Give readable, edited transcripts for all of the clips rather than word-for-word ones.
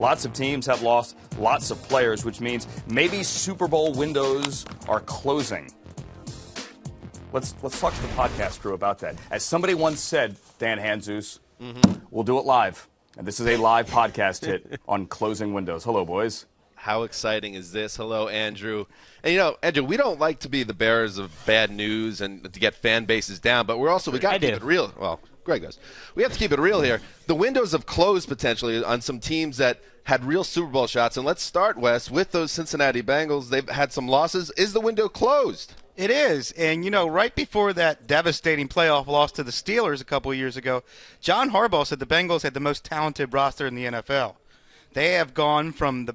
Lots of teams have lost lots of players, which means maybe Super Bowl windows are closing. Let's talk to the podcast crew about that. As somebody once said, Dan Hanzus, we'll do it live. And this is a live podcast hit on closing windows. Hello, boys. How exciting is this? Hello, Andrew. And, Andrew, we don't like to be the bearers of bad news and to get fan bases down, but we got to keep it real. Well, Greg does. We have to keep it real here. The windows have closed potentially on some teams that had real Super Bowl shots. And let's start, Wes, with those Cincinnati Bengals. They've had some losses. Is the window closed? It is. And, right before that devastating playoff loss to the Steelers a couple of years ago, John Harbaugh said the Bengals had the most talented roster in the NFL. They have gone from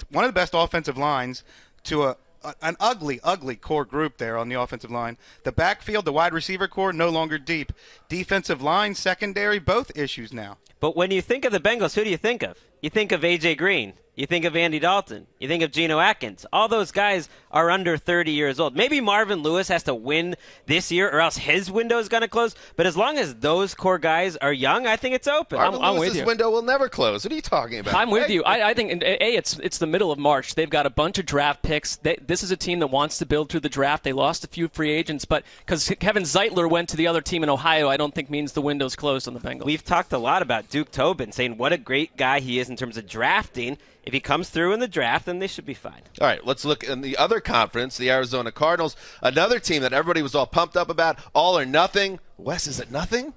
one of the best offensive lines to an ugly core group there on the offensive line. The backfield, the wide receiver core, no longer deep. Defensive line, secondary, both issues now. But when you think of the Bengals, who do you think of? You think of A.J. Green. You think of Andy Dalton. You think of Geno Atkins. All those guys are under 30 years old. Maybe Marvin Lewis has to win this year or else his window is going to close. But as long as those core guys are young, I think it's open. Marvin Lewis's window will never close. What are you talking about? I'm with you. I think, it's the middle of March. They've got a bunch of draft picks. This is a team that wants to build through the draft. They lost a few free agents, but because Kevin Zeitler went to the other team in Ohio, I don't think means the window's closed on the Bengals. We've talked a lot about Duke Tobin, saying what a great guy he is in terms of drafting. If he comes through in the draft, then they should be fine. All right, let's look in the other conference, the Arizona Cardinals, another team that everybody was all pumped up about, all or nothing. Wes, is it nothing?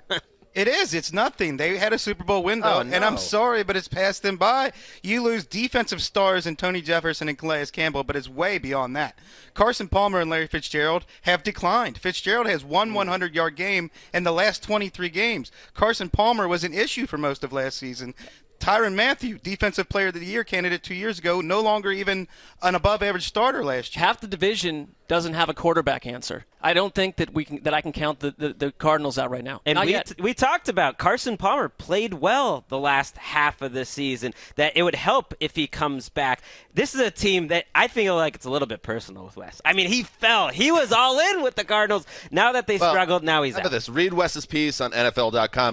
It is. It's nothing. They had a Super Bowl window, and I'm sorry, but it's passed them by. You lose defensive stars in Tony Jefferson and Calais Campbell, but it's way beyond that. Carson Palmer and Larry Fitzgerald have declined. Fitzgerald has one 100-yard game in the last 23 games. Carson Palmer was an issue for most of last season. Tyrann Mathieu, Defensive Player of the Year candidate 2 years ago, no longer even an above-average starter last year. Half the division doesn't have a quarterback answer. I don't think that I can count the Cardinals out right now. And we talked about Carson Palmer played well the last half of the season, that it would help if he comes back. This is a team that I feel like it's a little bit personal with Wes. I mean, he fell. He was all in with the Cardinals. Now that they struggled, now he's out. How about this? Read Wes's piece on NFL.com.